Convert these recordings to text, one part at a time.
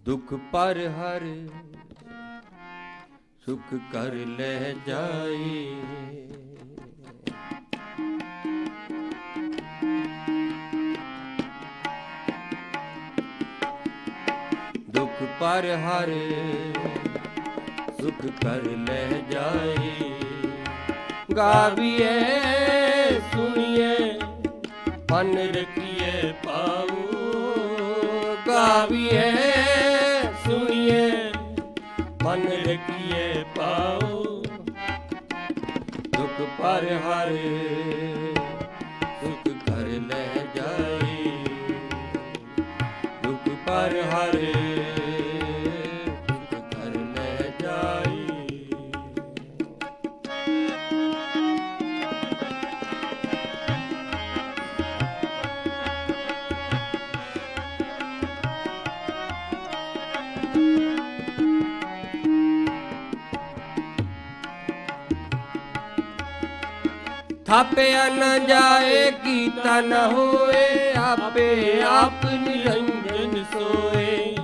दुख पर हर सुख कर ले जाए। दुख पर हर सुख कर ले जाए। गाविए सुनिए मन रखिए पाऊ। गाविए सुनिए मन रखिए पाऊ। दुख पर हर सुख कर ले जाए। दुख पर हर सुख कर ले जाए। थापिया न जाए कीता न होए। आपे आप निरंजन सोए।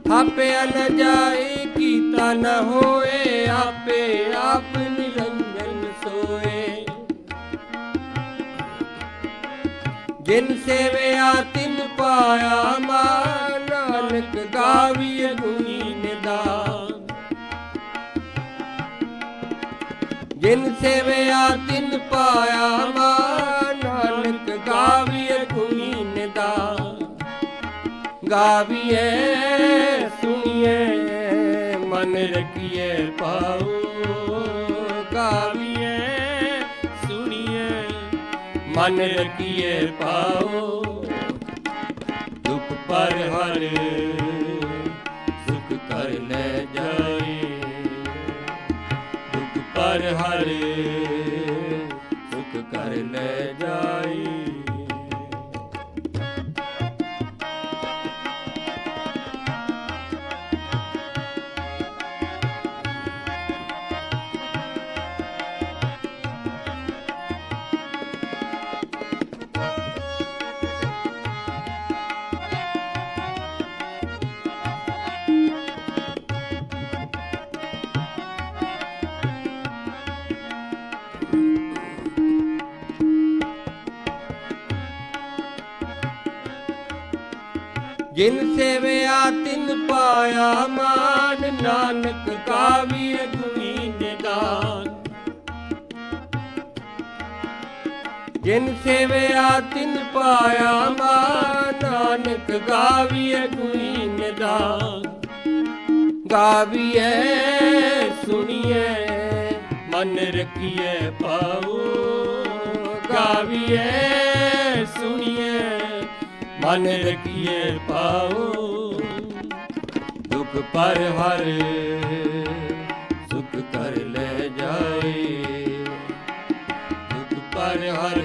थापिया न जाए कीता न होए। आपे आप निरंजन सोए। जिन सेवया तिन पाया मान। नानक गाविए गुणी निदान। जिन सेवया तिन पाया मान। नानक गाविए गुणी निदान। गाविए सुनिए मन रखिए पाऊ। गाविए सुनिए मन रखिए पाऊ। दुख पर हर सुख कर ले जाए। पर हर सुख कर ले जाए। जिन सेवया तिन पाया मान। नानक गाविए गुणी निदान। जिन सेवया तिन पाया मान। नानक गाविए गुणी निदान। गाविए सुनिए मन रखिए पाऊ। गाविए सुनिए मन रखिए पाऊ। दुख पर हर सुख कर ले जाए। दुख पर हर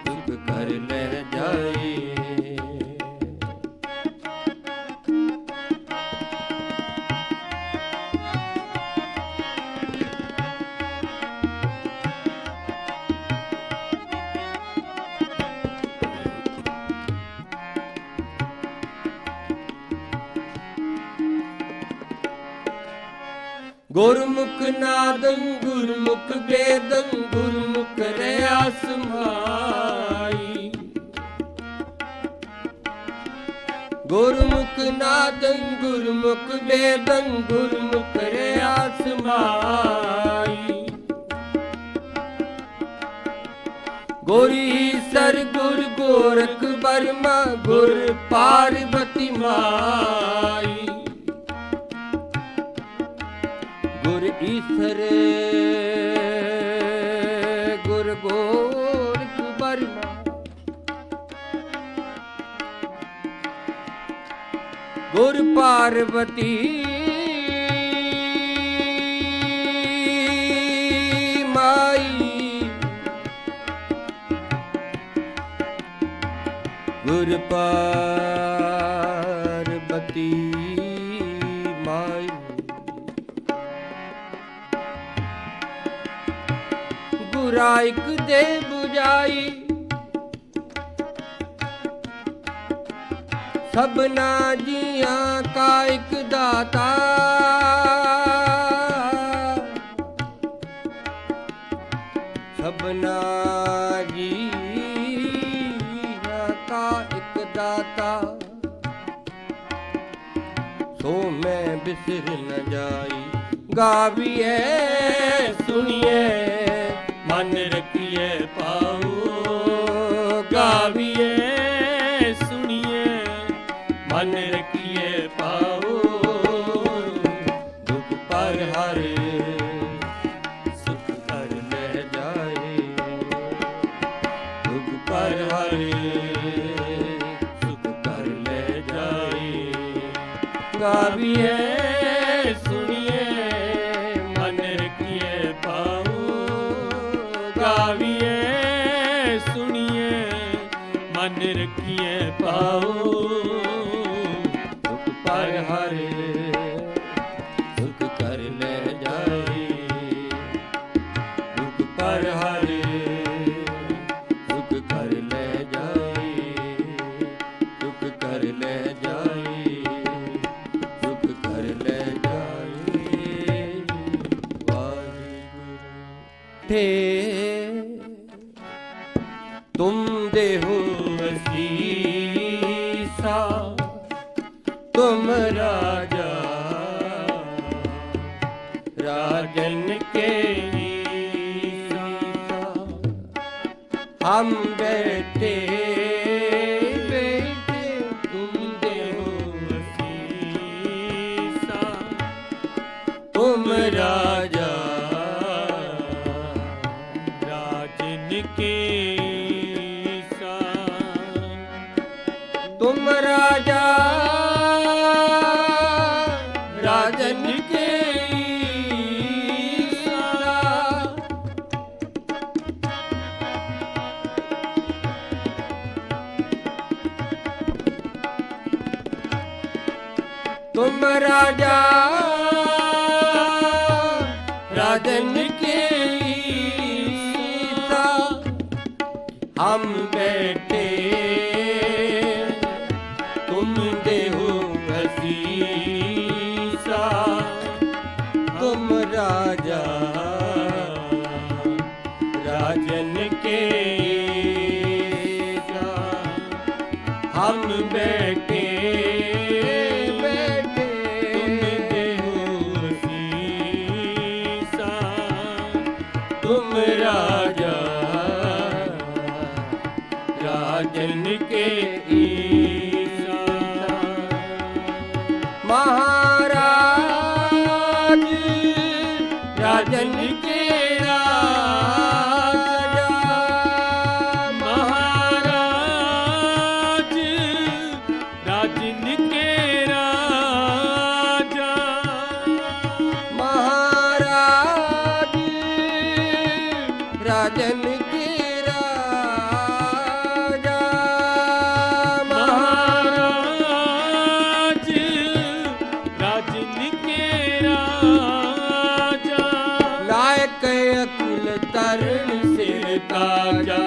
सुख कर ले जाए। गुरमुख नादं गुरमुख वेदं। गुरमुख रया समाई। गुरमुख नादं गुरमुख वेदं। गुरमुख रया समाई। गुर ईसर गुर गोरख बर्मा। गुर पार्वती माई। गुर ईसर गुर गोरख बर्मा। गुर पार्वती माई। गुर पार्वती माई। गुराइक दे बुझाई। सबना जिया का एक दाता, सबना जिया का एक दाता, सो मैं बिसर न जाई। गाविए सुनिए मन रखिए पाओ, गाविए सुनिए मन रखिए पाओ। दुख पर हर सुख कर ले जाए, दुख पर हर सुख कर ले जाए। गाविए सुनिए मन रखिए पाओ, गाविए सुनिए मन रखिए पाओ। दुख पर हर सुख कर ले जाए, दुख पर हर सुख कर ले जाए, सुख कर ले जाए, सुख कर ले जाए। वाहिगुरु ठे तुम देहो वसीसा, तुम राजा राजन के ईसा। हम बैठे बैठे तुम देहो वसीसा, तुम राजा राजन के ईसा। तुम राजा राजन के ईसा। तुम राजा राजन के ईसा। हम बैठे तुम देहो वसीसा, तुम राजा राजन के ईसा। हम बैठे बैठे तुम देहो वसीसा, तुम राजा राजन के ईसा। महाराज राजन के राजा, महाराज राजन के राजा, महाराज राजन के राजा, महाराज राजन के राजा। नायक अकुल तरण सिर ताजा,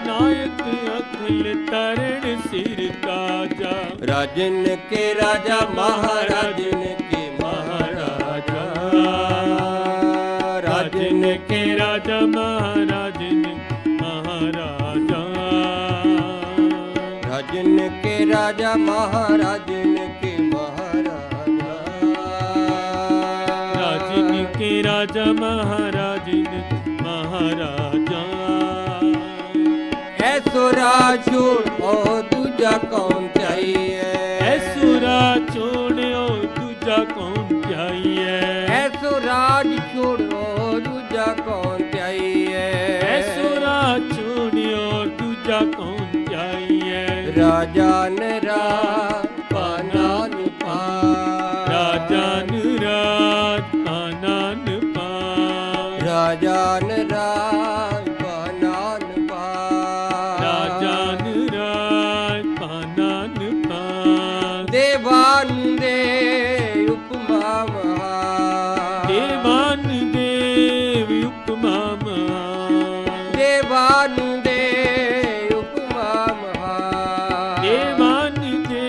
नायक अकुल तरण सिर ताजा। राजन के राजा महाराजन के महाराजा, राजन के राजा महाराजन महाराजा, राजन के राजा महाराजन के महाराजा, राजन के राजा महाराजन महाराजा। ऐसुरा छोड़ और दूजा कौन चाहिए, ऐसुरा छोड़ और दूजा कौन चाहिए, ऐसुराज छोड़ और दूजा कौन चाहिए, ऐसुरा छोड़ और दूजा कौन चाहिए। राजान राज पानान पा, राजान राज पानान पा, राजान राज पानान पा, राजान राज पानान पा। देवान दे उपमा महा, देवान देव उपमा महा, देवान दे उपमा महा, देवान दे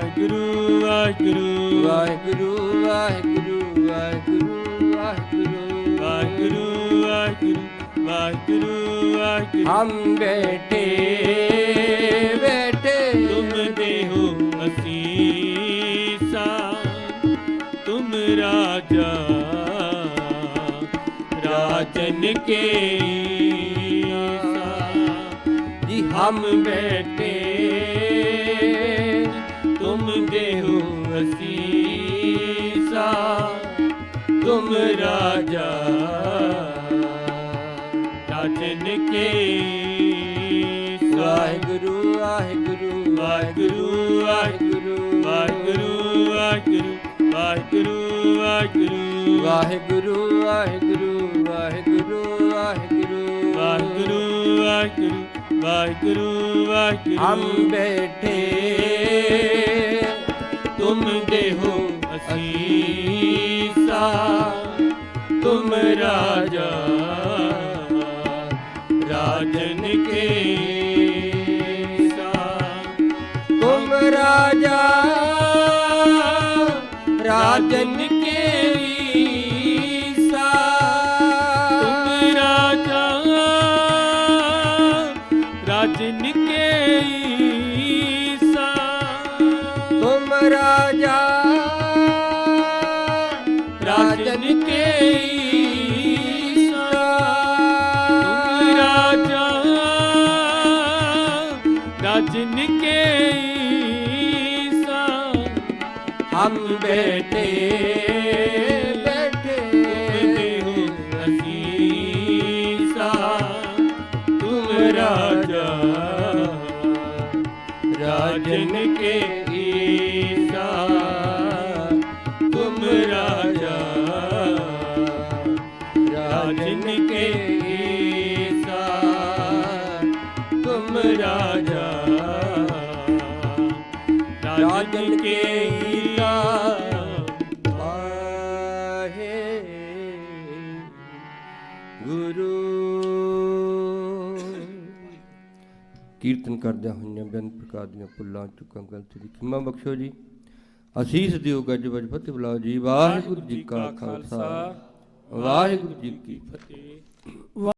ਵਾਹਿਗੁਰੂ ਵਾਹਿਗੁਰੂ ਵਾਹਿਗੁਰੂ ਵਾਹਿਗੁਰੂ ਵਾਹਿਗੁਰੂ ਵਾਹਿਗੁਰੂ ਵਾਹਿਗੁਰੂ ਵਾਹਿਗੁਰੂ ਵਾਹਿਗੁਰੂ ਵਾਹਿਗੁਰੂ हम बैठे बैठे तुम देहो असीसा तुम राजा राजन के ईसा। जी हम बैठे तुम देहो असीसा तुम राजा राजन के ईसा। वाहिगुरु वाहिगुरु वाहिगुरु वाहिगुरु वाहिगुरु वाहिगुरु वाहिगुरु वाहिगुरु वाहिगुरु वाहिगुरु वाहिगुरु वाहिगुरु वाहिगुरु वाहिगुरु वाहिगुरु वाहिगुरु हम बैठे तुम देहो असीसा तुम राजा राजन के ईसा। तुम राजा राजन के ईसा तुम राजा राजन के ईसा। तुम राजा राजन के ईसा तुम राजा राजन के ईसा। हम बैठे बैठे देहो असीसा तुम राजा राजन के ईसा। तुम राजा राजन के ईसा। तुम राजा राजन के ईसा। वाहे गुरु ਕੀਰਤਨ ਕਰਦਿਆਂ ਹੋਈਆਂ ਬੇਅੰਤ ਪ੍ਰਕਾਰ ਦੀਆਂ ਭੁੱਲਾਂ ਚੁੱਕਾਂ ਗਲਤੀ ਦੀ ਖਿਮਾ ਬਖਸ਼ੋ ਜੀ। ਅਸੀਸ ਦਿਓ ਗੱਜ ਵੱਜ ਫਤਿਹ ਬੁਲਾਓ ਜੀ। ਵਾਹਿਗੁਰੂ ਜੀ ਕਾ ਖਾਲਸਾ ਵਾਹਿਗੁਰੂ ਜੀ ਕੀ ਫਤਿਹ।